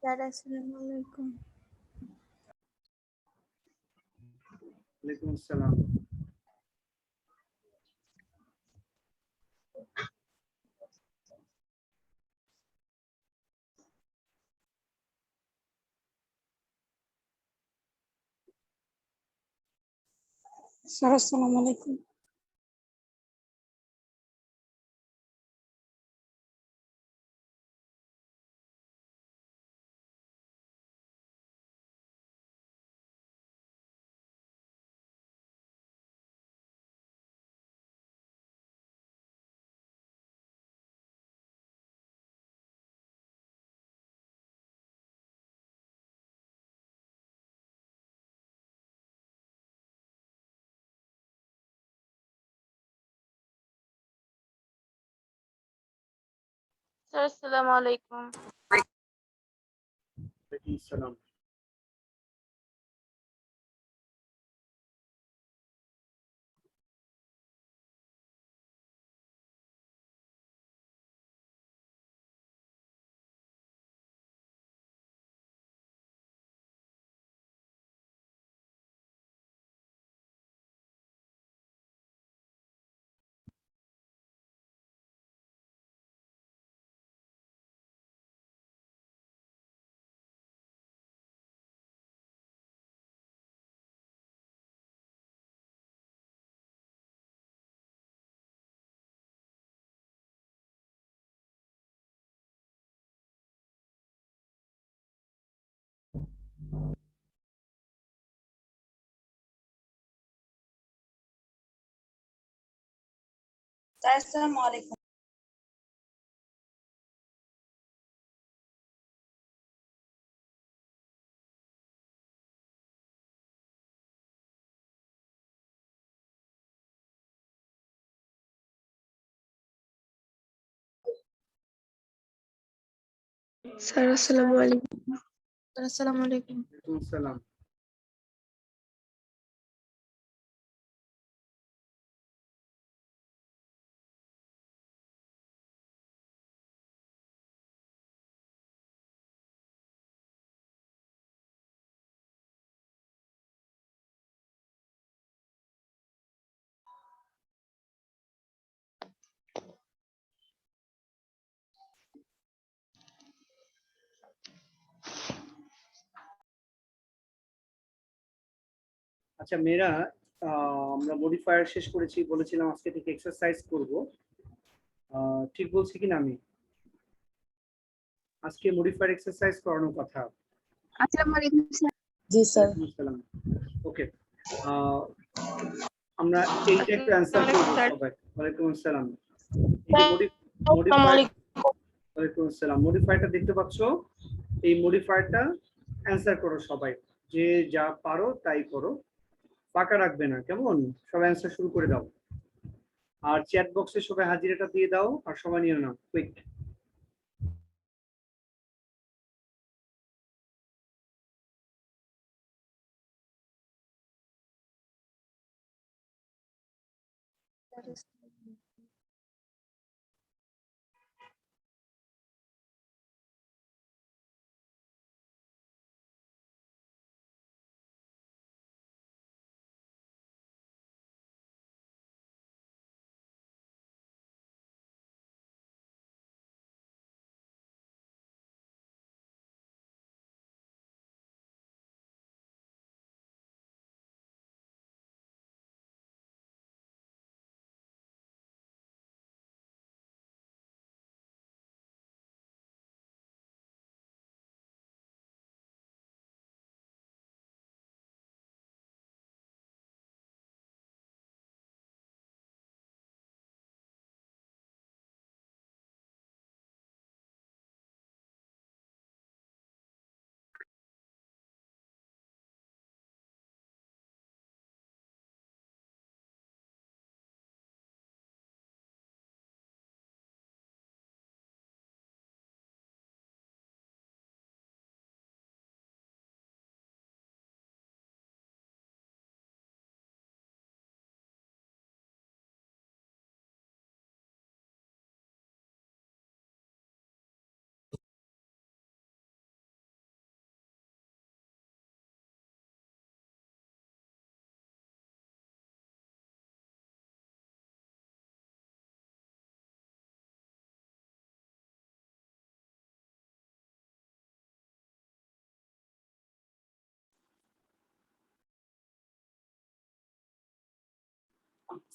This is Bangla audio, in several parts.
স্যার আসসালামু আলাইকুম। ওয়ালাইকুম আসসালাম। স্যার আসসালামু আলাইকুম। স্যার আসসালামু আলাইকুম। ওয়ালাইকুম আসসালাম। স্যার আসসালামু আলাইকুম। স্যার আসসালামু আলাইকুম। স্যার আসসালামু আলাইকুম। ওয়ালাইকুম আসসালাম। আচ্ছা মেয়েরা, আমরা মডিফায়ার শেষ করেছি, বলেছিলাম আজকে থেকে এক্সারসাইজ করব। ঠিক বলছি কিনা আমি? আজকে মডিফায়ার এক্সারসাইজ করানোর কথা। আসসালামু আলাইকুম স্যার। জি স্যার। ওয়ালাইকুম আসসালাম। ওকে, আমরা এইটা একটু অ্যান্সার করব সবাই। ওয়ালাইকুম আসসালাম। এই যে মডিফায়ার, ওয়ালাইকুম আসসালাম, মডিফায়ারটা দেখতে পাচ্ছ? এই মডিফায়ারটা অ্যান্সার করো সবাই, যে যা পারো তাই করো, ফাঁকা রাখবে না, কেমন? সবাই অ্যান্সার শুরু করে দাও। আর চ্যাট বক্সে সবাই হাজিরাটা দিয়ে দাও, আর সবাই নিয়ে নাও কুইক।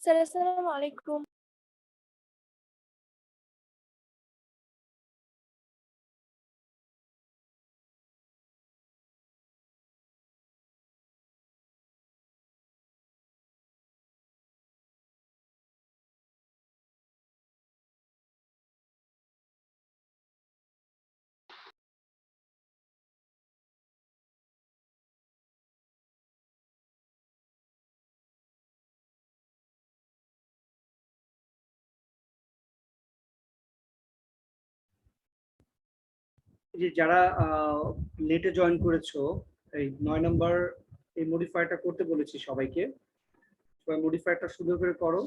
স্যার আসসালামু আলাইকুম। এই যে যারা লেটে জয়েন করেছো, এই 9 নম্বর এই মডিফায়ারটা করতে বলেছি সবাইকে। সবাই মডিফায়ারটা সুন্দর করে করো,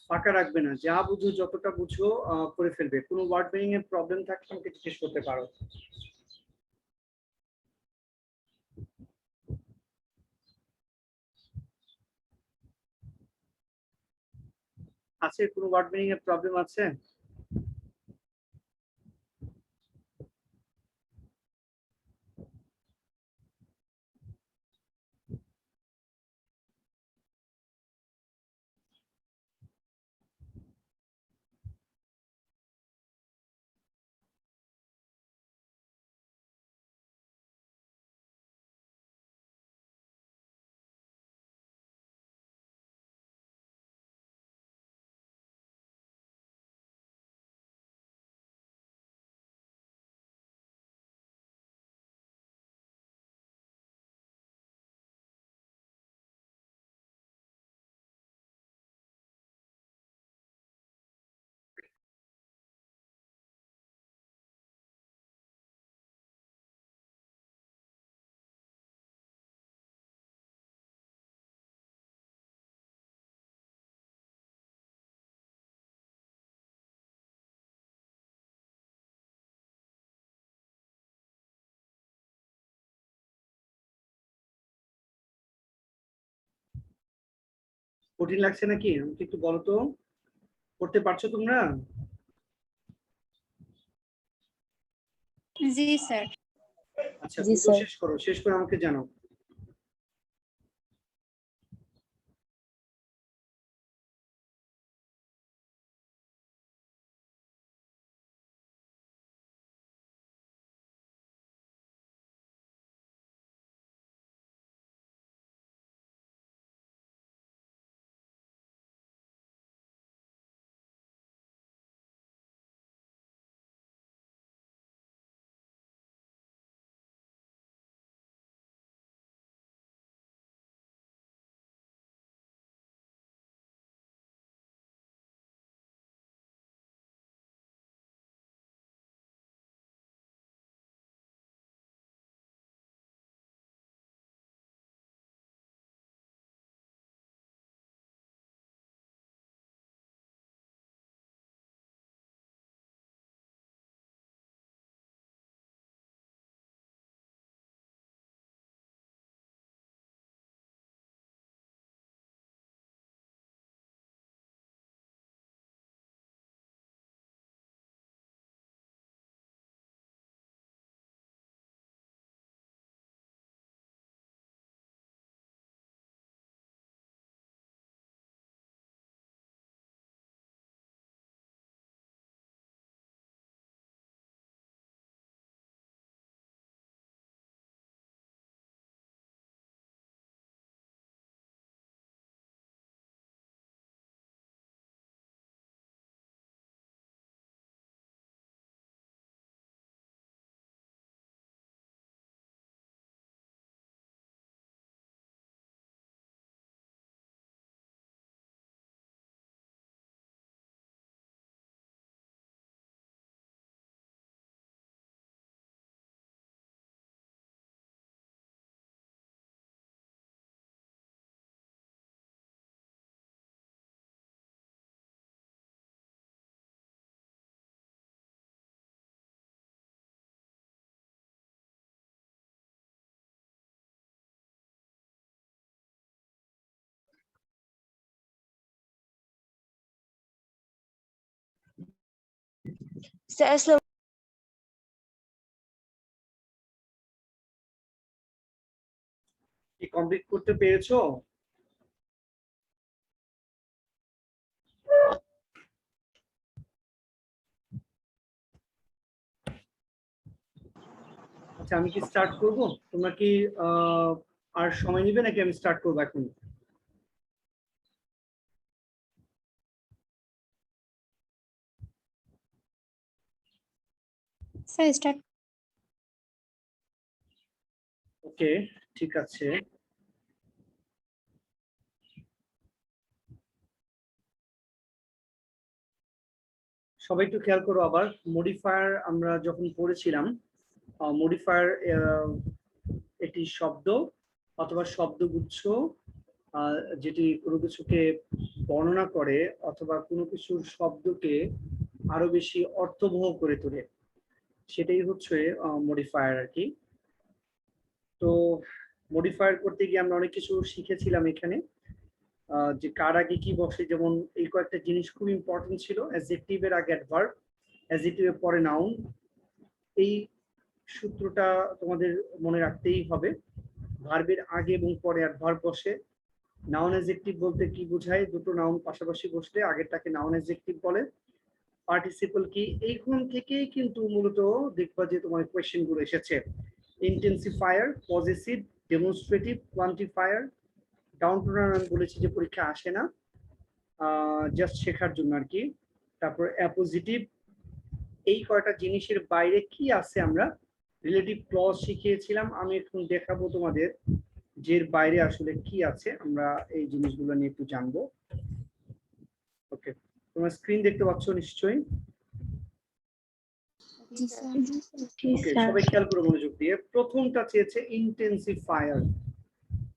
ফাঁকা রাখবে না। যা বুঝো, যতটা বুঝো করে ফেলবে। কোনো ওয়ার্ড মিনিং এর প্রবলেম থাকলে আমাকে জিজ্ঞেস করতে পারো। আছে কোনো ওয়ার্ড মিনিং এর প্রবলেম আছে? কঠিন লাগছে নাকি? আমাকে একটু বলো তো, করতে পারছো তোমরা? জি স্যার। আচ্ছা, জি দ্রুত স্যার। শেষ করো, শেষ করে আমাকে জানাও। স্যার আসসালামু কমপ্লিট করতে পেরেছো? আচ্ছা, আমি কি স্টার্ট করব? তোমরা কি আর সময় নিবে নাকি আমি স্টার্ট করবো এখন? Sir start. ওকে, ঠিক আছে। সবাই একটু খেয়াল করো আবার, মডিফায়ার আমরা যখন পড়েছিলাম, মডিফায়ার একটি শব্দ অথবা শব্দগুচ্ছ যেটি কোনো কিছুকে বর্ণনা করে অথবা কোনো কিছুর শব্দকে আরো বেশি অর্থবহ করে তোলে, সেটাই হচ্ছে মডিফায়ার আর কি। তো মডিফায়ার করতে গিয়ে আমরা অনেক কিছু শিখেছিলাম এখানে, যে কার আগে কি বসে, যেমন এই কয়েকটা জিনিস খুব ইম্পর্টেন্ট ছিল। অ্যাডজেক্টিভের আগে অ্যাডভার্ব, অ্যাডজেক্টিভের পরে নাউন, এই সূত্রটা তোমাদের মনে রাখতেই হবে। ভার্বের আগে এবং পরে অ্যাডভার্ব বসে। নাউন অ্যাডজেক্টিভ বলতে কি বোঝায়? দুটো নাউন পাশাপাশি বসলে আগেরটাকে নাউন অ্যাডজেক্টিভ বলে। পার্টিসিপল কি? এইখান থেকেই কিন্তু মূলত দেখবা যে তোমার কোয়েশ্চেন গুলো এসেছে। Intensifier, possessive, demonstrative, quantifier. Down to noun বলেছি যে পরীক্ষা আসে না, জাস্ট শেখার জন্য আর কি। তারপর অ্যাপোজিটিভ। এই কয়টা জিনিসের বাইরে কি আছে আমরা রিলেটিভ ক্লজ শিখিয়েছিলাম, আমি এখন দেখাবো তোমাদের যে এর বাইরে আসলে কি আছে। আমরা এই জিনিসগুলো নিয়ে একটু জানবো। ওকে, তোমরা স্ক্রিন দেখতে পাচ্ছ নিশ্চয়ই? ওকে, সবাই খেয়াল করে মনোযোগ দিয়ে। প্রথমটা চেয়েছে ইন্টেন্সিফায়ার।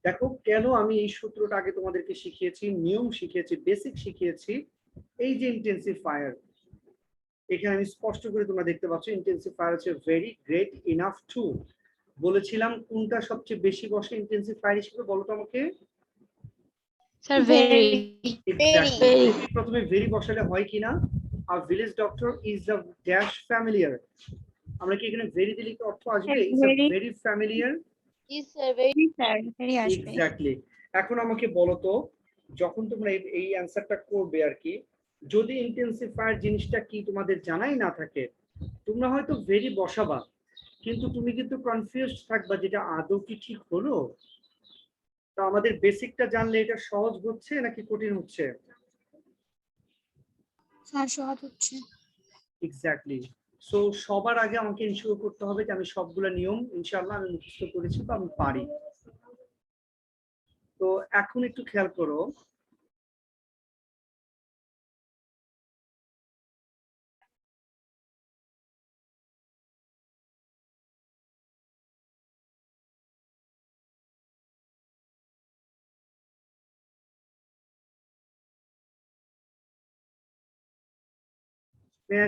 দেখো কেন আমি এই সূত্রটা আগে তোমাদেরকে শিখিয়েছি, নিয়ম শিখিয়েছি, বেসিক শিখিয়েছি। এই যে ইন্টেন্সিফায়ার, এখানে আমি স্পষ্ট করে তোমরা দেখতে পাচ্ছ ইন্টেন্সিফায়ার হচ্ছে ভেরি, গ্রেট, ইনাফ, টু। বলেছিলাম কোনটা সবচেয়ে বেশি বসে ইন্টেন্সিফায়ার হিসেবে, বলো তো আমাকে। Sir very. প্রথমে ভেরি বসালে হয় কিনা? আর village doctor is the dash familiar, আমরা কি এখানে ভেরি দিলে কি অর্থ আসবে? Is a very familiar. Exactly. এখন আমাকে বলো তো, যখন তোমরা এই অ্যানসারটা করবে আর কি, যদি ইন্টেন্সিফায়ার জিনিসটা কি তোমাদের জানাই না থাকে, তোমরা হয়তো ভেরি বসাবা, কিন্তু তুমি কিন্তু কনফিউজড থাকবা যেটা আদৌ কি ঠিক হলো। তো আমাদের বেসিকটা জানলে এটা সহজ হচ্ছে নাকি কঠিন হচ্ছে? স্যার সহজ হচ্ছে। এক্স্যাক্টলি। সো সবার আগে আমাকে ইনশিওর করতে হবে যে আমি সবগুলো নিয়ম ইনশাআল্লাহ আমি মুখস্থ করেছি বা আমি পারি। তো এখন একটু খেয়াল করো,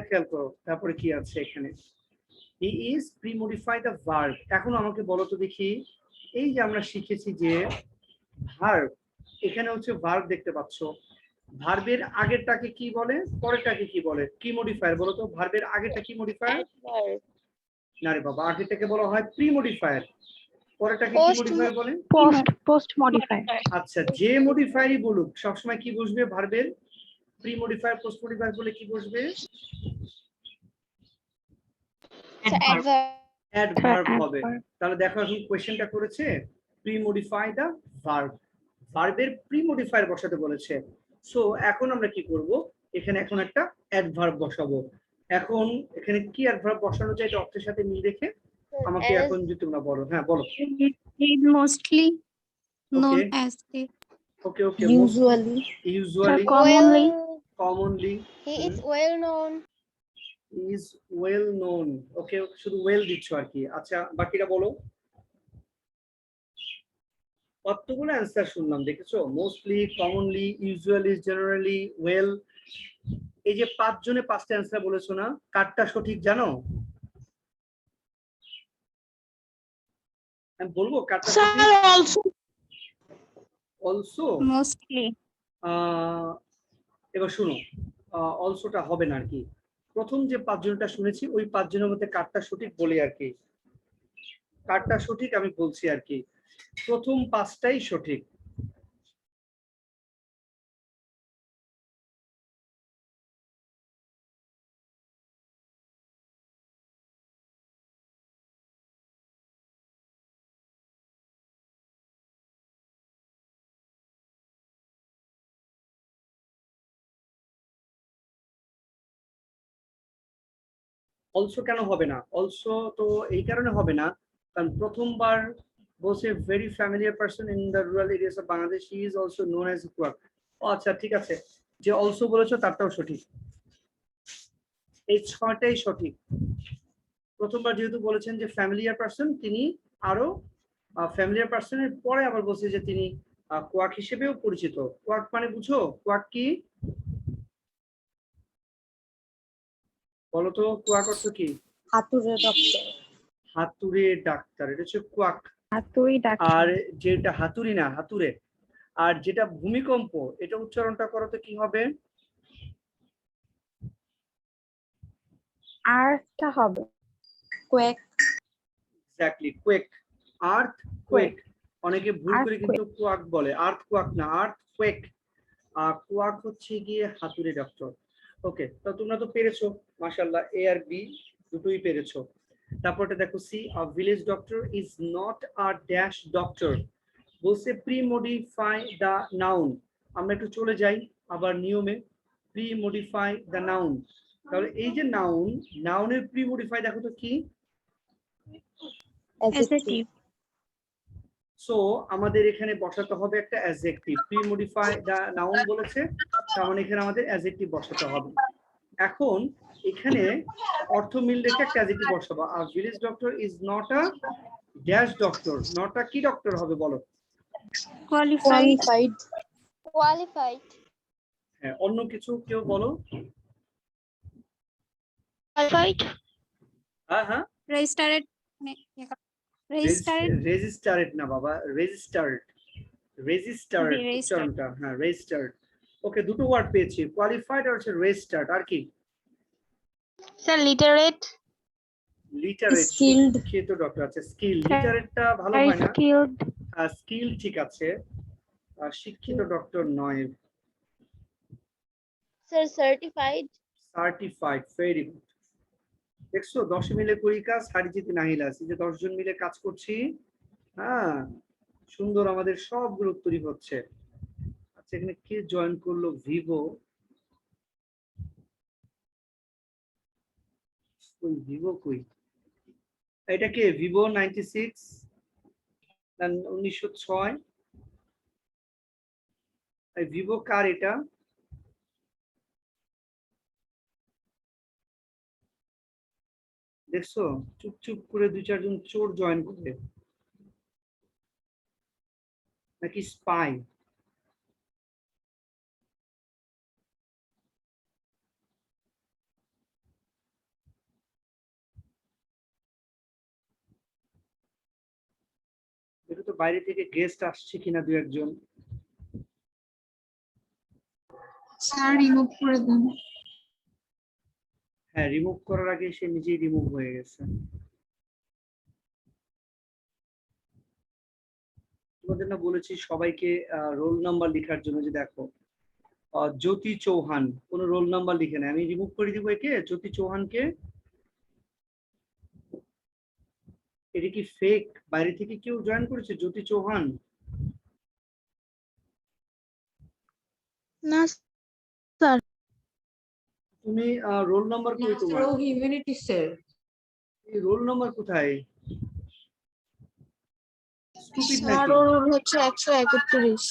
খেয়াল করো তারপরে কি আছে এখানে। He is pre-modify the verb. এখন আমাকে বলো তো দেখি, এই যে আমরা শিখেছি যে ভার্ব, এখানে হচ্ছে ভার্ব দেখতে পাচ্ছ, ভার্বের আগেরটাকে কি বলে, পরেরটাকে কি বলে? কি মডিফায়ার বলো তো? ভার্বের আগেরটা কি মডিফায়ার? না রে বাবা, আগেরটাকে বলা হয় প্রি-মডিফায়ার, পরেরটাকে কি মডিফায়ার বলে? Post modifier. আচ্ছা, যে মডিফায়ারই বলুক সবসময় কি বসবে ভার্বের? প্রি-মডিফায়ার, পোস্ট মডিফায়ার বলে কি বসবে? অ্যাডভার্ব হবে। তাহলে দেখো এখন কোশ্চেনটা করেছে প্রি-মডিফাই দা ভার্ব, ভার্বের প্রি-মডিফায়ার বসাতে বলেছে। সো এখন আমরা কি করব, এখানে এখন একটা অ্যাডভার্ব বসাবো। এখন এখানে কি অ্যাডভার্ব বসানো যায় এটা অর্থের সাথে মিল রেখে আমাকে এখন যদি তোমরা বলো। হ্যাঁ বলো। Mostly known as a okay okay, usually usually, commonly, He is well known. Is well known. Okay, শুধু ওয়েল দিচ্ছ আর কি। আচ্ছা, বাকিটা বলো। কতগুলো অ্যান্সার শুনলাম দেখেছো? Mostly, commonly, usually, generally, well. এই যে 5 জনে 5টা অ্যান্সার বলেছো না, কারটা সঠিক জানো? আমি বলবো কারটা সঠিক? Also mostly. এবার শুনো, অলসোটা হবে না আর কি। প্রথম যে 5 জনটা শুনেছি ওই 5 জনের মধ্যে কারটা সঠিক বলি আর কি, কারটা সঠিক আমি বলছি আর কি। প্রথম 5টাই সঠিক। অলসো কেন হবে না? অলসো তো এই কারণে হবে না, কারণ প্রথমবার বলছে very familiar person in the rural areas of Bangladesh, he is also known as quack. আচ্ছা ঠিক আছে, যে অলসো বলেছো তারটাও সঠিক, এই 6টাই সঠিক। প্রথমবার যেহেতু বলেছেন যে ফ্যামিলিয়ার পারসন, তিনি আরো ফ্যামিলিয়ার পারসনের পরে আবার বলছে যে তিনি কোয়াক হিসেবেও পরিচিত। কোয়াক মানে বুঝো? কোয়াক কি বলো তো? কোয়াক অর্থ কি? হাতুড়ে ডক্টর। হাতুড়ে ডাক্তার, এটা হচ্ছে কোয়াক। হাতুড়ি ডাক্তার। আর যেটা হাতুড়ি না, হাতুড়ে। আর যেটা ভূমিকম্প, এটা উচ্চারণটা করো তো কি হবে? আর্থটা হবে quake. Exactly, quake. Earthquake. অনেকে ভুল করে কিন্তু কোয়াক বলে, আর্থ কোয়াক না, আর্থ কোয়েক। কোয়াক হচ্ছে গিয়ে হাতুড়ে ডক্টর। ওকে, তো তোমরা তো পেরেছো মাশাআল্লাহ, এ আর বি দুটোই পেরেছো। তারপরটা দেখো, C a village doctor is not a dash doctor, বলছে প্রি মডিফাই দ্য নাউন। আমরা একটু চলে যাই আবার নিয়মে, প্রি মডিফাই দ্য নাউন। তাহলে এই যে নাউন, নাউনের প্রি মডিফাই দেখো তো কি? অ্যাডজেক্টিভ। সো আমাদের এখানে বসাতে হবে একটা adjective. Pre modify the noun বলেছে, তার মানে এখানে আমাদের অ্যাডজেক্টিভ বসাতে হবে। এখন এখানে অর্থ মিল রেখে একটা অ্যাডজেক্টিভ বসাবো। আ village doctor is not a dash doctor, not a কি ডক্টর হবে বলো? কোয়ালিফাইড। Qualified. হ্যাঁ, অন্য কিছু কেউ বলো। Qualified. হ্যাঁ হ্যাঁ, রেজিস্টার্ড। রেজিস্টার্ড না বাবা, রেজিস্টার্ড, রেজিস্টার্ড Registered. উচ্চারণটা, হ্যাঁ রেজিস্টার্ড। ওকে, দুটো ওয়ার্ড পেয়েছি, কোয়ালিফাইড আর হচ্ছে রেজিস্টার্ড। আর কি? Sir, literate. Literate, Skilled. শিক্ষিত ডক্টর। আছে স্কিল, লিটারেটটা ভালো হয় না, স্কিলড। স্কিল ঠিক আছে, শিক্ষিত ডক্টর নয়। Sir, certified. Certified, very good. দেখছো 10 মিলে করি কাজ, হারি জিতে নাহিল আছে, যে 10 জন মিলে কাজ করছি। হ্যাঁ, সুন্দর, আমাদের সবগুলো উত্তরই হচ্ছে। আচ্ছা, এখানে কে জয়েন করলো? ভিভো। কই ভিভো কই? এটা কে? ভিভো 96 না 1906? ভিভো কার এটা? দেখছো, চুপ চুপ করে 2-4 জন চোর জয়েন করে, নাকি স্পাই? এটা তো বাইরে থেকে গেস্ট আসছে কিনা 2-1 জন। স্যার রিমুভ করে দেন। হ্যাঁ, রিমুভ করার আগে সে নিজেই রিমুভ হয়ে গেছে। তোমাদের না বলেছি সবাইকে রোল নাম্বার লেখার জন্য, যে দেখো জ্যোতি চৌহান কোন রোল নাম্বার লিখে নেয়, আমি রিমুভ করে দিব একে, জ্যোতি চৌহানকে। এটা কি ফেক? বাইরে থেকে কেউ জয়েন করেছে জ্যোতি চৌহান? না তুমি রোল নাম্বার কই তোমার? Humanity sir. এই রোল নাম্বার কোথায়? স্টুপিড স্যার, নাকি? ওর রোল হচ্ছে 131।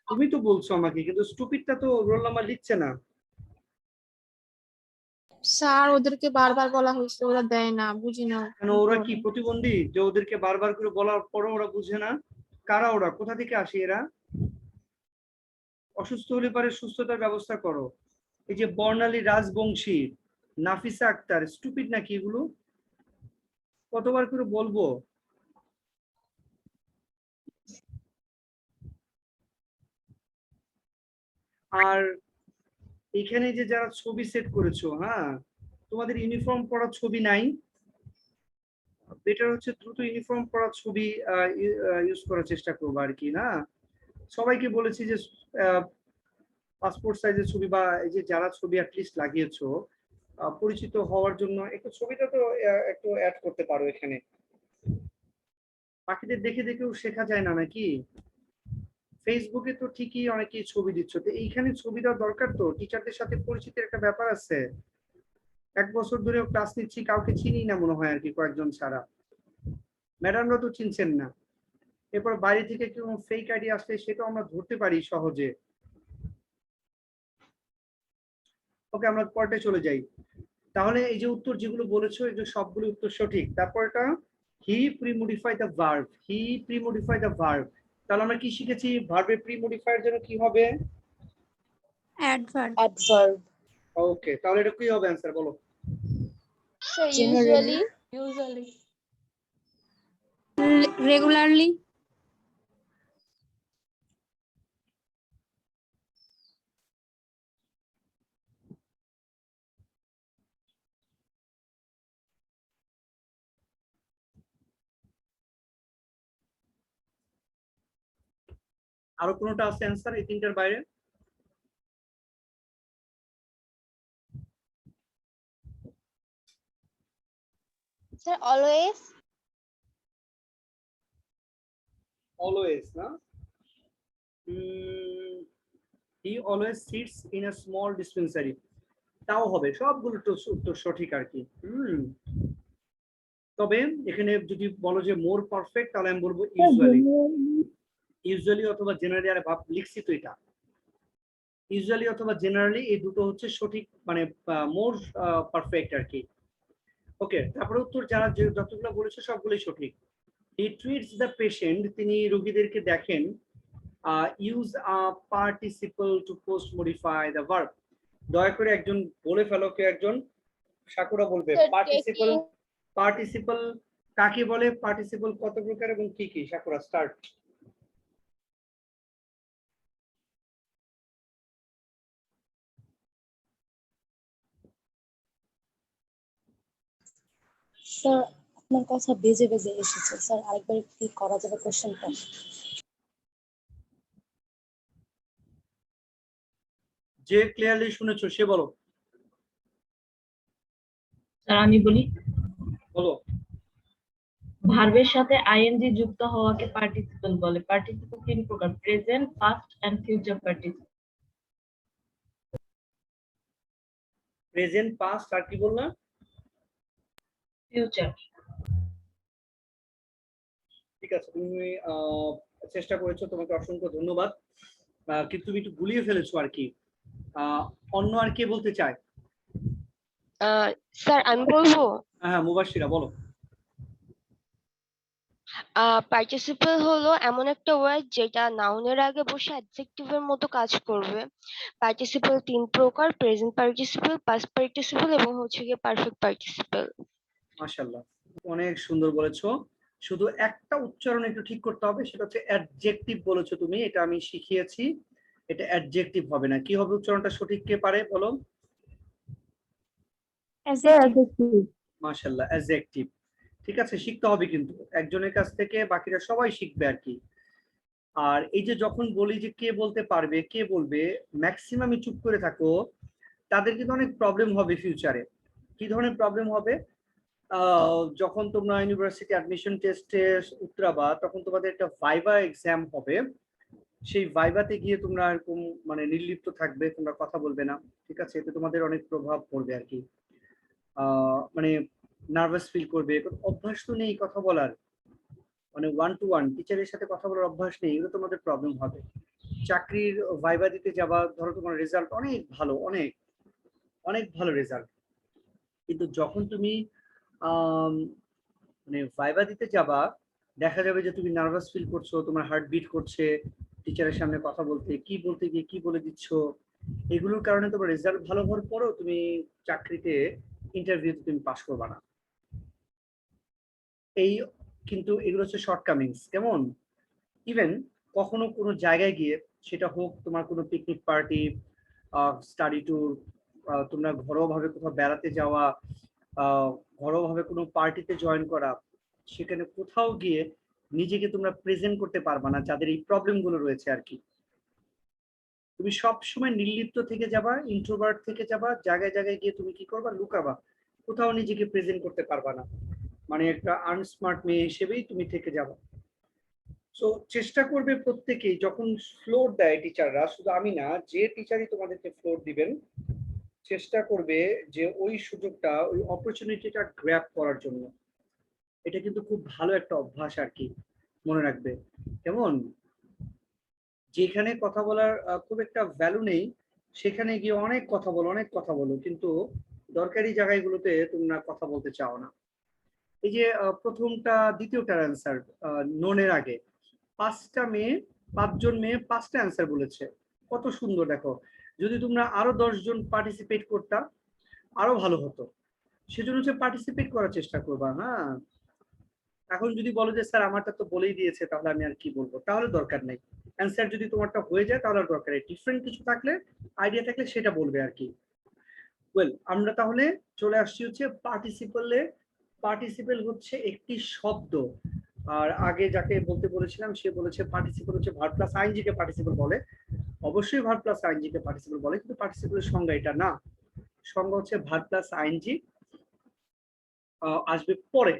তুমি তো বলছো আমাকে, কিন্তু স্টুপিডটা তো রোল নাম্বার লিখছে না। স্যার, ওদেরকে বারবার বলা হয়েছে, ওরা দেয় না, বুঝি না। কেন, ওরা কি প্রতিবন্ধী যে ওদেরকে বারবার করে বলার পরও ওরা বুঝে না? কারা ওরা? কোথা থেকে আসে এরা? অসুস্থ হলে পারে সুস্থতার ব্যবস্থা করো। এই যে বর্ণালী রাজবংশী, নাফিসা আক্তার, স্টুপিড নাকি এগুলো? কতবার করে বলবো? আর এখানে যে যারা ছবি সেট করেছো, হ্যাঁ, তোমাদের ইউনিফর্ম পরা ছবি নাই? বেটার হচ্ছে দ্রুত ইউনিফর্ম পরা ছবি ইউজ করার চেষ্টা করবো আর কি, না সবাইকে বলেছি যে পাসপোর্ট সাইজের ছবি বা এই যে যারা ছবি অ্যাটলিস্ট লাগিয়েছো পরিচিত হওয়ার জন্য একটু ছবিটা তো একটু অ্যাড করতে পারো এখানে। পাখিদের দেখে দেখেও শেখা যায় না নাকি? ফেসবুকে তো ঠিকই অনেকেই ছবি দিচ্ছ, তো এইখানে ছবি দেওয়া দরকার, তো টিচারদের সাথে পরিচিতির একটা ব্যাপার আছে। 1 বছর ধরে ক্লাস নিচ্ছি, কাউকে চিনি না মনে হয় আর কি, কয়েকজন ছাড়া। ম্যাডামরা তো চিনছেন না, এরপর বাইরে থেকে কেউ ফেক আইডি আসলে সেটা আমরা ধরতে পারি সহজে। ওকে, আমরা পরে চলে যাই। তাহলে এই যে উত্তর যেগুলো বলেছো, এই যে সবগুলো উত্তর সঠিক। তারপরটা he premodify the verb, he premodify the verb. তাহলে আমরা কি শিখেছি? ভার্বে প্রিমোডিফাইয়ের জন্য কি হবে? অ্যাডভার্ব। Adverb. ওকে, তাহলে এটা কি হবে অ্যান্সার বলো? Sir, Generally. usually. রেগুলারলি। আরো কোনোটা আছে অ্যান্সার এই তিনটার বাইরে? Sir, always. অলওয়েজ না, he always sits in a small dispensary, তাও হবে। সবগুলো তো উত্তর সঠিক আর কি। তবে এখানে যদি বলো যে মোর পারফেক্ট, তাহলে আমি বলবো ইউজুয়ালি। ইউজুয়ালি অথবা জেনারেলি, আর ভাব লিখছি তো এটা, ইউজুয়ালি অথবা জেনারেলি এই দুটো হচ্ছে সঠিক, মানে মোর পারফেক্ট আর কি। ওকে, তারপরে উত্তর যারা যতগুলো বলেছে সবগুলোই সঠিক। হি ট্রিটস দ্য পেশেন্ট, তিনি রোগীদেরকে দেখেন। Use a participle to post modify the verb. দয়া করে একজন বলে ফেলো, কেউ একজন। সাকুরা বলবে Sir, পার্টিসিপল। taking. পার্টিসিপল কাকে বলে? পার্টিসিপল কত প্রকার এবং কি কি? Sakura start. স্যার, আপনার কথা বেজে বেজে এসেছে স্যার, আরেকবার কি করা যাবে কোশ্চেনটা? যে ক্লিয়ারলি শুনেছো সে বলো। স্যার আমি বলি, বলো। ভার্বের সাথে আইএনজি যুক্ত হওয়াকে পার্টিসিপল বলে। পার্টিসিপল 3 প্রকার: present, past and future participle. Present, past, আর কি বললাম? ফিউচার। ঠিক আছে, তুমি চেষ্টা করেছো, তোমাকে অসংখ্য ধন্যবাদ। কিন্তু তুমি একটু গুলিয়ে ফেলেছো আর কি। অন্য আর কে বলতে চায়? স্যার আমি বলবো, হ্যাঁ, মুবাশিরা বলো। পার্টিসিপল হলো এমন একটা ওয়ার্ড যেটা নাউনের আগে বসে অ্যাডজেক্টিভের মতো কাজ করবে। পার্টিসিপল 3 প্রকার: প্রেজেন্ট পার্টিসিপল, পাস্ট পার্টিসিপল এবং হচ্ছে গিয়ে পারফেক্ট পার্টিসিপল। মাশাআল্লাহ, অনেক সুন্দর বলেছো। শুধু একটা উচ্চারণ একটু ঠিক করতে হবে, সেটা হচ্ছে অ্যাডজেক্টিভ বলেছো তুমি, এটা আমি শিখিয়েছি। এটা অ্যাডজেক্টিভ হবে না। কি হবে উচ্চারণটা সঠিক, কে পারে বলো? মাশাআল্লাহ, অ্যাডজেক্টিভ। ঠিক আছে, শিখতে হবে কিন্তু একজনের কাছ থেকে, বাকিরা সবাই শিখবে আর কি। আর এই যে যখন বলি যে কে বলতে পারবে, কে বলবে, ম্যাক্সিমামই চুপ করে থাকো, তাদের কিন্তু অনেক প্রবলেম হবে ফিউচারে। কি ধরনের প্রবলেম হবে? যখন তোমরা ইউনিভার্সিটি অ্যাডমিশন টেস্টে উতরাবা, তখন তোমাদের একটা ভাইভা এক্সাম হবে। সেই ভাইভাতে গিয়ে তোমরা এরকম মানে নির্লিপ্ত থাকবে, তোমরা কথা বলবে না। ঠিক আছে, এতে তোমাদের অনেক প্রভাব পড়বে আর কি। মানে নার্ভাস ফিল করবে, অভ্যাস তো নেই কথা বলার, মানে 1-to-1 টিচারের সাথে কথা বলার অভ্যাস নেই, এগুলো তোমাদের প্রবলেম হবে। চাকরির ভাইভা দিতে যাবা, ধরো তোমার রেজাল্ট অনেক ভালো, অনেক অনেক ভালো রেজাল্ট, কিন্তু যখন তুমি মানে ভাইভা দিতে যাবা, দেখা যাবে যে তুমি নার্ভাস ফিল করছো, তোমার হার্ট বিট করছে টিচারের সামনে কথা বলতে গিয়ে কি বলে দিচ্ছ। এগুলোর কারণে তোমার রেজাল্ট ভালো হওয়ার পরেও তুমি চাকরিতে ইন্টারভিউতে তুমি পাস করবা না। এই কিন্তু এগুলো হচ্ছে শর্টকামিংস। কেমন? ইভেন কখনো কোনো জায়গায় গিয়ে, সেটা হোক তোমার কোনো পিকনিক পার্টি, স্টাডি ট্যুর, তোমরা ঘরোয়াভাবে কোথাও বেড়াতে যাওয়া, ঘরোয়াভাবে কোনো পার্টিতে জয়েন করা, সেখানে কোথাও গিয়ে নিজেকে তোমরা প্রেজেন্ট করতে পারবা না, যাদের এই প্রবলেম গুলো রয়েছে আর কি। তুমি সব সময় নির্লিপ্ত থেকে যাবা, ইন্ট্রোভার্ট থেকে যাবা, জায়গায় জায়গায় গিয়ে তুমি কি করবা, লুকাবা, কোথাও নিজেকে প্রেজেন্ট করতে পারবা না, মানে একটা আনস্মার্ট মেয়ে হিসেবেই তুমি থেকে যাবা। সো চেষ্টা করবে প্রত্যেকেই, যখন ফ্লোর দেয় টিচাররা, শুধু আমি না, যে টিচারই তোমাদেরকে ফ্লোর দিবেন, চেষ্টা করবে যে ওই সুযোগটা, ওই অপরচুনিটিটা গ্র্যাব করার জন্য। এটা কিন্তু খুব ভালো একটা অভ্যাস আর কি, মনে রাখবে। কেমন? যেখানে কথা বলার খুব একটা ভ্যালু নেই, সেখানে গিয়ে অনেক কথা বলো, অনেক কথা বলো, কিন্তু দরকারি জায়গাগুলোতে তোমরা কথা বলতে চাও না। এই যে প্রথমটা, দ্বিতীয়টার অ্যান্সার ননের আগে 5জন মেয়ে 5টা অ্যান্সার বলেছে, কত সুন্দর দেখো। যদি তোমরা আরো 10 জন পার্টিসিপেট করতা আরো ভালো হতো। সেজন্য হচ্ছে পার্টিসিপেট করার চেষ্টা করবা। হ্যাঁ, এখন যদি বলো যে স্যার আমারটা তো বলেই দিয়েছে, তাহলে আমি আর কি বলবো, তাহলে দরকার নেই। অ্যান্সার যদি তোমারটা হয়ে যায় তাহলে আর দরকার নেই, ডিফারেন্ট কিছু থাকলে, আইডিয়া থাকলে সেটা বলবে আর কি। ওয়েল, আমরা তাহলে চলে আসছি হচ্ছে পার্টিসিপলে। পার্টিসিপল হচ্ছে একটি শব্দ, আর আগে যাকে বলতে বলেছিলাম সে বলেছে পার্টিসিপল হচ্ছে ভার্ব প্লাস আইএনজি কে পার্টিসিপল বলে। অবশ্যই ভার্ব প্লাস আইএনজি কে পার্টিসিপল বলে, কিন্তু পার্টিসিপলের সংজ্ঞা এটা না। সংজ্ঞা হচ্ছে ভার্ব প্লাস আইএনজি আসবে পরে,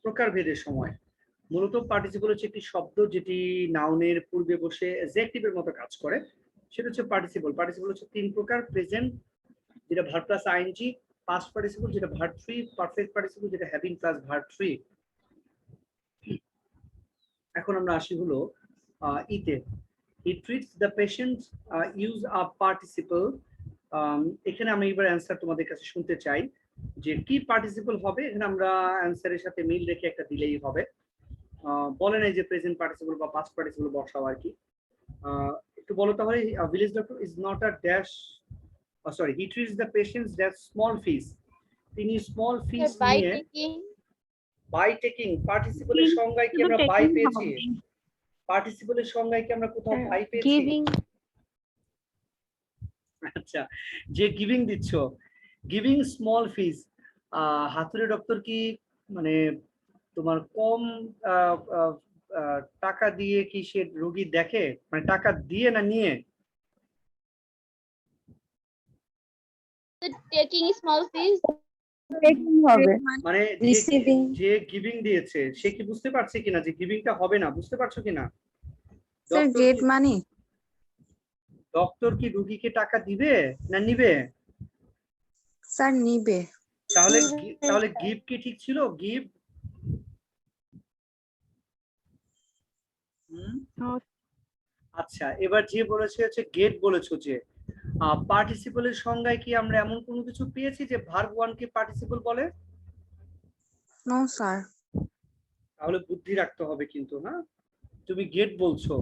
প্রকারভেদের সময়। মূলত পার্টিসিপল হচ্ছে একটি শব্দ যেটি নাউনের পূর্বে বসে অ্যাডজেক্টিভের মতো কাজ করে, সেটা হচ্ছে পার্টিসিপল। পার্টিসিপল হচ্ছে 3 প্রকার: প্রেজেন্ট যেটা verb plus ING, past participle যেটা ভার্ব 3, পারফেক্ট পার্টিসিপল যেটা হ্যাভিং প্লাস ভার্ব 3। এখন আমরা আসি হলো ইতে। He treats the patient, use a participle. এখানে আমি এবার অ্যান্সার তোমাদের কাছে শুনতে চাই যে কি পার্টিসিপল হবে। এখানে আমরা অ্যান্সারের সাথে মিল রেখে একটা দিলেই হবে। বলে নাই যে প্রেজেন্ট পার্টিসিপল বা পাস্ট পার্টিসিপল বসাও আর কি। একটু বলো তাহলে। Village doctor is not a dash, sorry, he treats the patients dash small fish. তিনি স্মল ফিস বাই নিয়ে, টেকিং বাই টেকিং, পার্টিসিপলের সংজ্ঞায় কি আমরা বাই পেয়েছি? পার্টিসিপলের সংজ্ঞায় কি আমরা কোথাও বাই পেয়েছি? গিভিং। আচ্ছা, যে গিভিং দিচ্ছ, গিভিং স্মল ফিস, হাতুড়ে ডক্টর কি মানে তোমার কম টাকা দিয়ে কি সে রোগী দেখে, মানে টাকা দিয়ে না নিয়ে? টেকিং স্মল ফিস হবে মানে রিসিভিং। যে গিভিং দিয়েছে সে কি বুঝতে পারছে কিনা যে গিভিংটা হবে না, বুঝতে পারছো কিনা? Sir get money. ডক্টর কি রোগীকে টাকা দিবে না নিবে? স্যার নিবে। তাহলে গিভ কি ঠিক ছিল? গিভ। আচ্ছা, এবার যে বলেছে হচ্ছে গেট, বলেছো যে পার্টিসিপলের সংজ্ঞায় কি আমরা এমন কোনো কিছু পেয়েছি যে ভার্ব 1 কে পার্টিসিপল বলে? No sir. তাহলে বুদ্ধি রাখতে হবে কিন্তু। হ্যাঁ, তুমি গেট বলছো,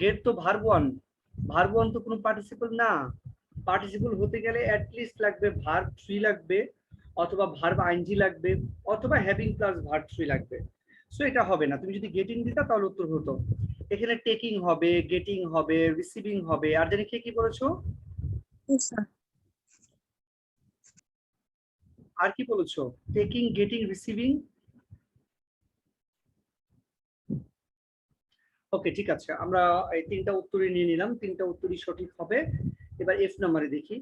গেট তো ভার্ব 1, ভার্ব 1 তো কোনো পার্টিসিপল না। পার্টিসিপল হতে গেলে অ্যাট লিস্ট লাগবে ভার্ব 3 লাগবে, অথবা ভার্ব আইএনজি লাগবে, অথবা হ্যাভিং প্লাস ভার্ব 3 লাগবে। সো এটা হবে না। তুমি যদি গেটিং দিতা তাহলে উত্তর হতো। এখানে টেকিং হবে, গেটিং হবে, রিসিভিং হবে, আর জানি কি বলেছো? আর কি বলেছো? Taking, getting, receiving. ওকে, ঠিক আছে, আমরা এই 3টা উত্তরই নিয়ে নিলাম, 3টা উত্তরই সঠিক হবে। এবার এফ নম্বরে দেখি।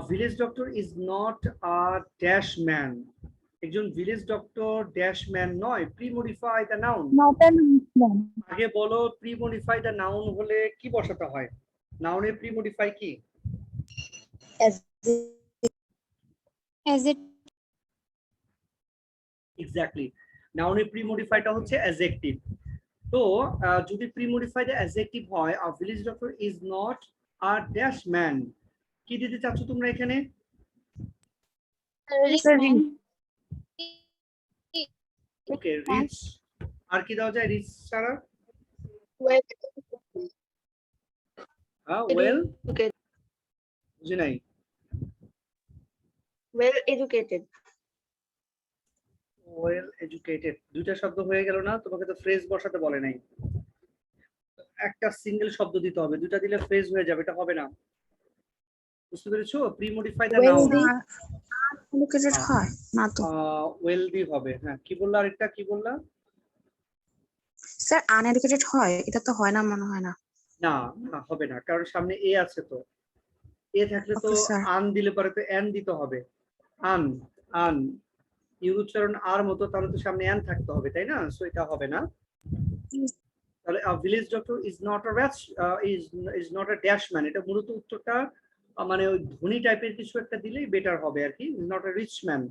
Village doctor is not a dash man. একজন ভিলেজ ডক্টর ড্যাশ ম্যান নয়। Premodify the noun. আগে বলো, প্রিমডিফাই দ্য নাউন হলে কি বসাতে হয়? নাউনের প্রিমডিফাই কি? এক্স্যাক্টলি, নাউনের প্রিমডিফাইটা হচ্ছে অ্যাডজেক্টিভ। তো যদি প্রিমডিফাই দ্য অ্যাডজেক্টিভ হয়, আ village doctor is not a dash man, কি দিতে চাচ্ছ তোমরা এখানে? ওকে, রিচ। আর কি দেওয়া যায় রিচ ছাড়া? ওয়েল, বুঝি নাই। Well educated. ওয়েল এডুকেটেড, দুইটা শব্দ হয়ে গেল না? তোমাকে তো ফ্রেজ বসাতে বলে নাই, একটা সিঙ্গেল শব্দ দিতে হবে, দুইটা দিলে ফ্রেজ হয়ে যাবে, এটা হবে না। বুঝতে পেরেছো? Premodify the noun. এডুকেটেড হয় না তো। ওয়েলদি হবে। হ্যাঁ, কি বললা আরেকটা, কি বললা? স্যার আনএডুকেটেড হয়? এটা তো হয় না, মনে হয় না। না না হবে না, কারণ সামনে এ আছে তো। এ থাকলে তো ওকে স্যার। আন দিলে পরে তো এন দিতে হবে। আন আন ইউ উচ্চারণ আর মতো, তাহলে তো সামনে এন থাকতে হবে, তাই না? সো এটা হবে না। তাহলে village doctor is not a rich, is not a dash man, এটা মূলত উত্তরটা মানে ওই ধনী টাইপের কিছু একটা দিলেই বেটার হবে আর কি। Is not a rich man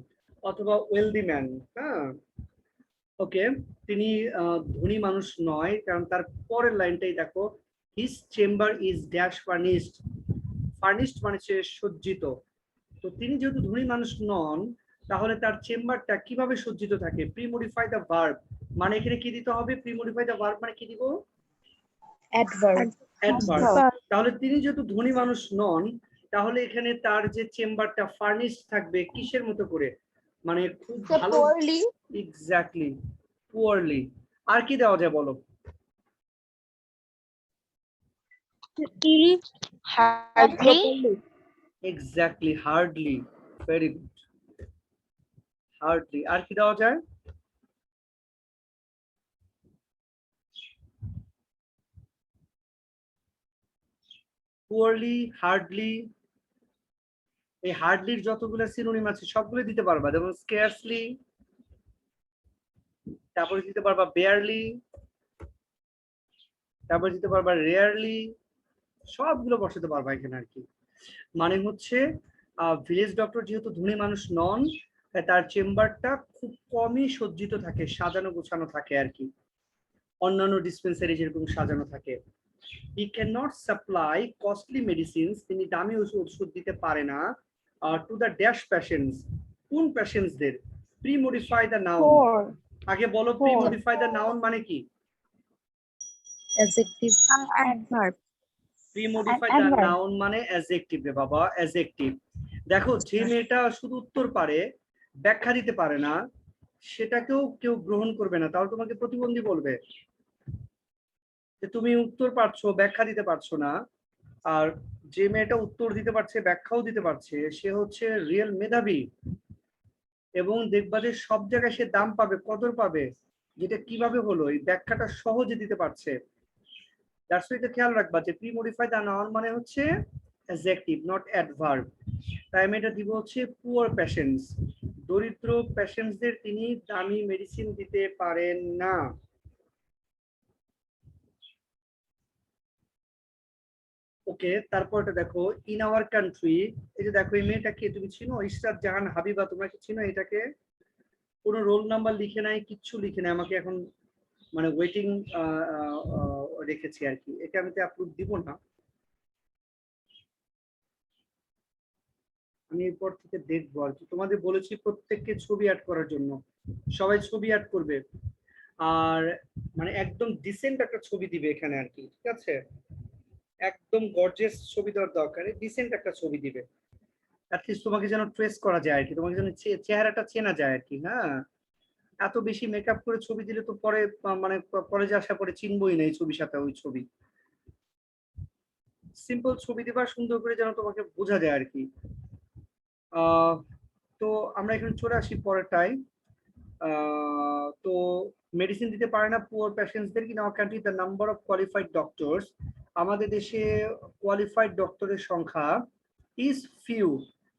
অথবা ওয়েলদি ম্যান। হ্যাঁ, ওকে। তিনি ধনী মানুষ নয়, কারণ তার পরের লাইনটাই দেখো, his chamber is dash furnished. Furnished মানে হচ্ছে সজ্জিত। তো তিনি যেহেতু ধনী মানুষ নন, তাহলে তার চেম্বারটা কিভাবে সজ্জিত থাকে? প্রিমডিফাই দ্য ভার্ব, মানে এখানে কি দিতে হবে? প্রিমডিফাই দ্য ভার্ব মানে কি দিব? অ্যাডভার্ব। অ্যাডভার্ব। তাহলে তিনি যেহেতু ধনী মানুষ নন, তাহলে এখানে তার যে চেম্বারটা ফার্নিশড থাকবে কিসের মতো করে? মানে খুব So ভালো। poorly. Exactly, poorly. আর কি দেওয়া যায় বলো? Hardly. Exactly, hardly. Very good, hardly. আর কি দেওয়া যায়? Poorly, hardly. এই হার্ডলির যতগুলো সিনোনিম আছে সবগুলো দিতে পারবা, যেমন স্কেয়ারসলি, তারপরে দিতে পারবা বেয়ারলি, তারপরে দিতে পারবা রেয়ারলি, সবগুলো বসাতে পারবা এখানে আর কি। মানে হচ্ছে ভিলেজ ডক্টর যেহেতু ধনী মানুষ নন, তার চেম্বারটা খুব কমই সজ্জিত থাকে, সাজানো গোছানো থাকে আর কি, অন্যান্য ডিসপেন্সারি যেরকম সাজানো থাকে। He can not supply costly medicines, তিনি দামি ওষুধ দিতে পারে না। টু দ্য ড্যাশ পেশেন্টস, কোন পেশেন্টসদের? Premodify the noun. আগে বলো প্রিমডিফাই দ্য নাউন মানে কি? Adjective. Adverb. Premodify the noun মানে অ্যাডজেক্টিভ রে বাবা, অ্যাডজেক্টিভ। দেখো, যে মেয়েটা শুধু উত্তর পারে, ব্যাখ্যা দিতে পারে না, সেটাকেও কেউ গ্রহণ করবে না, তাহলে তোমাকে প্রতিবন্ধী বলবে যে তুমি উত্তর পারছো, ব্যাখ্যা দিতে পারছো না। আর যে মেয়েটা উত্তর দিতে পারছে, ব্যাখ্যাও দিতে পারছে, সে হচ্ছে রিয়েল মেধাবী, এবং দেখবা যে সব জায়গায় সে দাম পাবে, কদর পাবে। যেটা কিভাবে হলো? এই ব্যাখ্যাটা সহজে দিতে পারছে। দ্যাটস ওয়াই খেয়াল রাখবা যে প্রিমডিফাই দ্য নাউন মানে হচ্ছে অ্যাডজেক্টিভ, নট অ্যাডভার্ব। তাই আমি এটা দিব হচ্ছে পুয়ার পেশেন্টস, দরিদ্র পেশেন্টসদের তিনি দামি মেডিসিন দিতে পারেন না। ওকে, তারপরটা দেখো, ইন আওয়ার কান্ট্রি। এই যে দেখো, এই মেয়েটাকে তুমি চিনো? ইশরাত জাহান হাবিবা, তোমরা কি চিনো এটাকে? কোনো রোল নাম্বার লিখে নাই, কিচ্ছু লিখে নাই, আমাকে এখন মানে ওয়েটিং রেখেছি আর কি। এটা আমি তো আপলোড দিব না, আমি এরপর থেকে দেখবো আর কি। তোমাদের বলেছি প্রত্যেককে ছবি অ্যাড করার জন্য, সবাই ছবি অ্যাড করবে, আর মানে একদম ডিসেন্ট একটা ছবি দিবে এখানে আর কি, ঠিক আছে? একদম গর্জিয়াস ছবি দেওয়ার দরকার, ডিসেন্ট একটা ছবি দিবে, অ্যাটলিস্ট তোমাকে যেন ট্রেস করা যায় আর কি, তোমাকে যেন চেহারাটা চেনা যায় আর কি। হ্যাঁ, এত বেশি মেকআপ করে ছবি দিলে তো পরে মানে কলেজে আসার পরে চিনবই না এই ছবির সাথে ওই ছবি। সিম্পল ছবি দিবা, সুন্দর করে যেন তোমাকে বোঝা যায় আর কি। তো আমরা এখানে চলে আসি পরেরটাই। তো মেডিসিন দিতে পারে না পুয়ার পেশেন্টসদের, in our country the number of qualified doctors, আমাদের দেশে কোয়ালিফাইড ডক্টরের সংখ্যা ইজ ফিউ।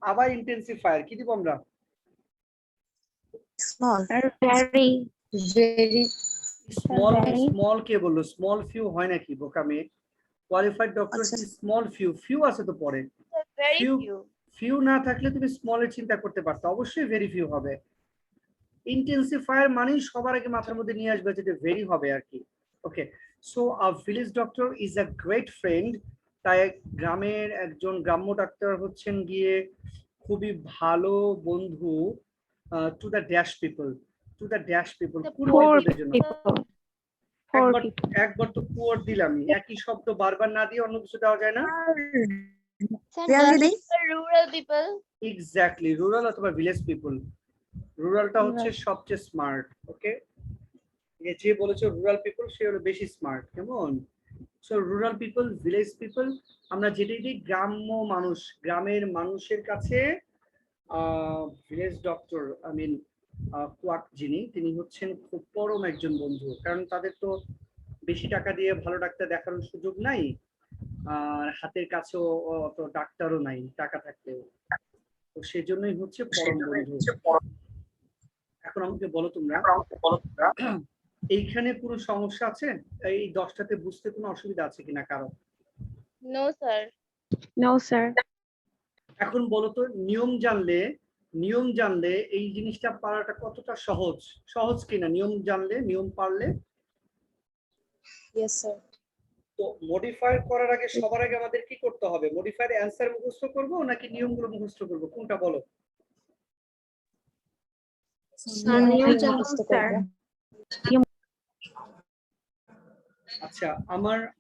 আবার ইন্টেন্সিফায়ার কি দিব আমরা? Small. Very. Very. Small, Very. Small কে বললো? স্মল ফিউ হয় নাকি বোকামে? কোয়ালিফাইড ডক্টর আচ্ছা। স্মল ফিউ, ফিউ আছে তো পরে। Very few, few. ফিউ না থাকলে তুমি স্মলের চিন্তা করতে পারতো, অবশ্যই ভেরি ফিউ হবে। ইন্টেন্সিফায়ার মানেই সবার আগে মাথার মধ্যে নিয়ে আসবে যেটা ভেরি হবে আর কি। Okay, so a village doctor is a great friend, তাই গ্রামের একজন গ্রাম্য ডাক্তার হচ্ছেন গিয়ে খুবই ভালো বন্ধু। To the dash people, to the dash people, কোন Poor পিপলদের জন্য? people. Poor একবার people. একবার তো পুয়ার দিলামই, একই শব্দ বারবার না দিয়ে অন্য কিছু দেওয়া যায় না? Sir, Really? just for rural people. Exactly, rural অথবা ভিলেজ পিপল। রুরালটা হচ্ছে সবচেয়ে স্মার্ট। ওকে, যে বলেছে রুরাল পিপল সে হলো বেশি স্মার্ট, কেমন? So rural people, village people, আমরা যেটাই দিই গ্রাম্য মানুষ, গ্রামের মানুষের কাছে village doctor, I mean quack যিনি, তিনি হচ্ছেন খুব পরম একজন বন্ধু, কারণ তাদের তো বেশি টাকা দিয়ে ভালো ডাক্তার দেখানোর সুযোগ নাই, আর হাতের কাছেও অত ডাক্তারও নাই টাকা থাকলেও। তো সেজন্যই হচ্ছে পরম বন্ধু। এখন আমাকে বলো তোমরা, এইখানে কোনো সমস্যা আছে? এই 10টাতে বুঝতে কোনো অসুবিধা আছে কিনা কারো? No, sir. No sir. এখন বলো তো, নিয়ম জানলে এই জিনিসটা পারাটা কতটা সহজ? সহজ কিনা নিয়ম জানলে, নিয়ম পারলে? Yes sir. তো মডিফাই করার আগে সবার আগে আমাদের কি করতে হবে? মডিফাইয়ের অ্যান্সার মুখস্থ করব নাকি নিয়মগুলো মুখস্থ করব, কোনটা বলো? আচ্ছা,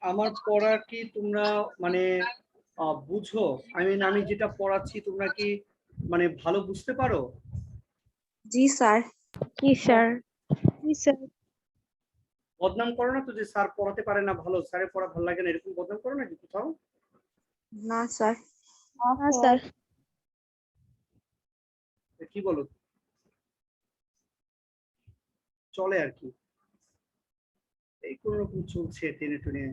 আমার পড়া কি তোমরা মানে বুঝো? আমি যেটা পড়াচ্ছি তোমরা কি মানে ভালো বুঝতে পারো? জি স্যার। জি স্যার। জি স্যার। বদনাম করো না তো যে স্যার পড়াতে পারে না ভালো, স্যারের পড়া ভালো লাগে না, এরকম বদনাম করো নাকি কোথাও? না স্যার। না, sir. কি বলো? চলে আর কি, এই কোন রকম চলছে টেনে টুনে,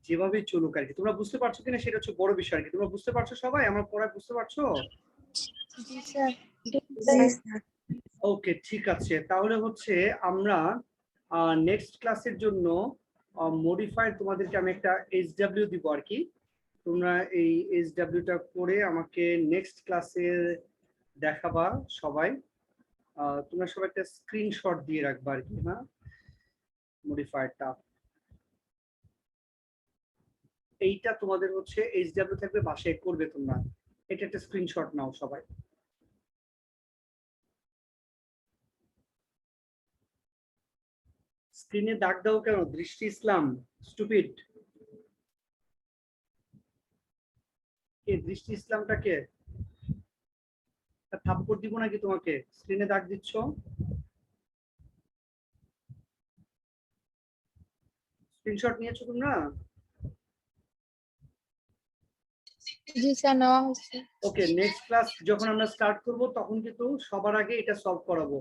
যেভাবে চলুক আর কি। তোমরা বুঝতে পারছো কিনা সেটা হচ্ছে বড় বিষয় আর কি। তোমরা বুঝতে পারছো সবাই? আমার পড়া বুঝতে পারছো? জি, sir. জি স্যার। ওকে, ঠিক আছে। তাহলে হচ্ছে আমরা নেক্সট ক্লাসের জন্য মডিফাইড তোমাদেরকে আমি একটা এইচডব্লিউ দিব আর কি। তোমরা এই এইচডব্লিউটা করে আমাকে নেক্সট ক্লাসে দেখাবা সবাই। তোমরা সবাই একটা স্ক্রিনশট দিয়ে রাখবা আর কি, হ্যাঁ, মডিফায়ারটা। এইটা তোমাদের হচ্ছে এইচডব্লিউ থাকবে, বাসায় করবে তোমরা। এটা একটা স্ক্রিনশট নাও সবাই। স্ক্রিনে দাগ দাও কেন? দৃষ্টি ইসলাম, স্টুপিড। কে দৃষ্টি ইসলামটা কে? থাপ্পড় দিব নাকি তোমাকে? স্ক্রিনে দাগ দিচ্ছ। স্ক্রিনশট নিয়েছো তোমরা? জি, স্যার, নেওয়া হচ্ছে। ওকে, নেক্সট ক্লাস যখন আমরা স্টার্ট করব তখন কিন্তু সবার আগে এটা সলভ করাবো।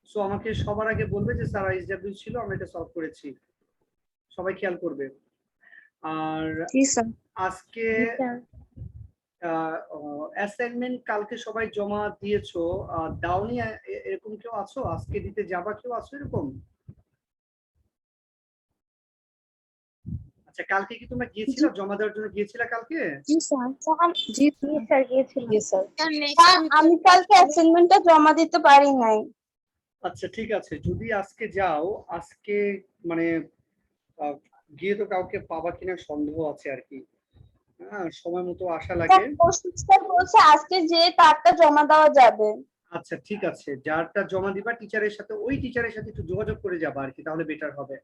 সো আমাকে সবার আগে বলবে যে স্যার এইচডব্লিউ ছিল, আমরা এটা সলভ করেছি। সবাই খেয়াল করবে। আর জি স্যার। আজকে অ্যাসাইনমেন্ট কালকে সবাই জমা দিয়েছো, দাওনি এরকম কেউ আছো? আজকে দিতে যাবা কেউ আছো এরকম? আচ্ছা, কালকে কি তোমরা গিয়েছিলা জমা দেওয়ার জন্য? গিয়েছিলা কালকে? জি স্যার। জি স্যার গিয়েছিলাম। Yes sir. আমি কালকে অ্যাসাইনমেন্টটা জমা দিতে পারি নাই। আচ্ছা, ঠিক আছে। যদি আজকে যাও, আজকে মানে গিয়ে তো কাউকে পাবা কিনা সন্দেহ আছে আর কি। হ্যাঁ, সময় মতো আসা লাগে। স্যার বলছে আজকে যে তারটা জমা দেওয়া যাবে। আচ্ছা, ঠিক আছে। যারটা জমা দিবা টিচারের সাথে, ওই টিচারের সাথে একটু যোগাযোগ করে যাবা আর কি, তাহলে বেটার হবে।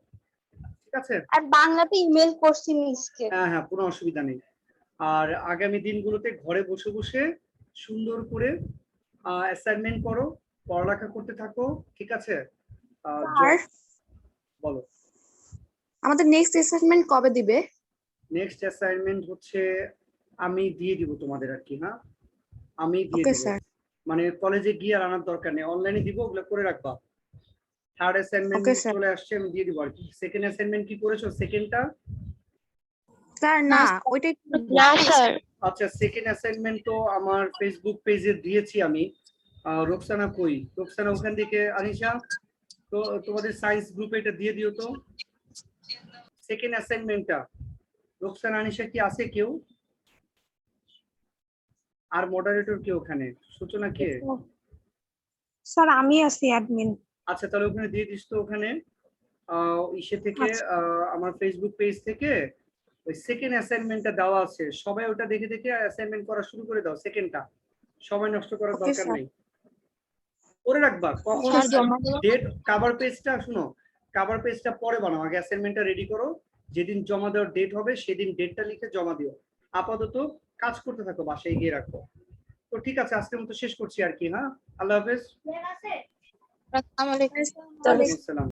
ঠিক আছে? আর বাংলাতে ইমেল করছি মিসকে। হ্যাঁ হ্যাঁ, কোনো অসুবিধা নেই। আর আগামী দিনগুলোতে ঘরে বসে বসে সুন্দর করে অ্যাসাইনমেন্ট করো, পড়ালেখা করতে থাকো। ঠিক আছে? স্যার, বলো। আমাদের নেক্সট অ্যাসাইনমেন্ট কবে দিবে? নেক্সট অ্যাসাইনমেন্ট হচ্ছে আমি দিয়ে দিব তোমাদের আর কি। হ্যাঁ, আমি দিয়ে ওকে দিব। স্যার। মানে কলেজে গিয়ে আর আনার দরকার নেই, অনলাইনে দিব, ওগুলো করে রাখবা। Third assignment okay sir. চলে আসছে, আমি দিয়ে দিব আর কি। সেকেন্ড অ্যাসাইনমেন্ট কি করেছো? সেকেন্ডটা? স্যার না, ওইটাই না স্যার। আচ্ছা, সেকেন্ড অ্যাসাইনমেন্ট তো আমার ফেসবুক পেজে দিয়েছি আমি। রোকসানা কই? রোকসানা ওখান থেকে, আনিশা তো তোমাদের সায়েন্স গ্রুপে এটা দিয়ে দিও তো সেকেন্ড অ্যাসাইনমেন্টটা। রোকসানা, আনিশা কি আছে কেউ? আর মডারেটর কে ওখানে? সূচনা কে? স্যার আমি আছি অ্যাডমিন। আচ্ছা, তাহলে ওখানে দিয়ে দিস তো। ওখানে ইসে থেকে আমার ফেসবুক পেজ থেকে ওই সেকেন্ড অ্যাসাইনমেন্টটা দেওয়া আছে, সবাই ওটা দেখে দেখে অ্যাসাইনমেন্ট করা শুরু করে দাও। সেকেন্ডটা সময় নষ্ট করার ওকে দরকার স্যার। নেই, করে রাখবা। কখন ডেট, কভার পেজটা শুনো, কভার পেজটা পরে বানাও, আগে অ্যাসাইনমেন্টটা রেডি করো। যেদিন জমা দেওয়ার ডেট হবে সেদিন ডেটটা লিখে জমা দিও। আপাতত কাজ করতে থাকো, বাসায় গিয়ে রাখো। তো ঠিক আছে, আজকের মতো শেষ করছি আর কি। হ্যাঁ, আল্লাহ হাফেজ। আসসালামু আলাইকুম। ওয়ালাইকুম আসসালাম।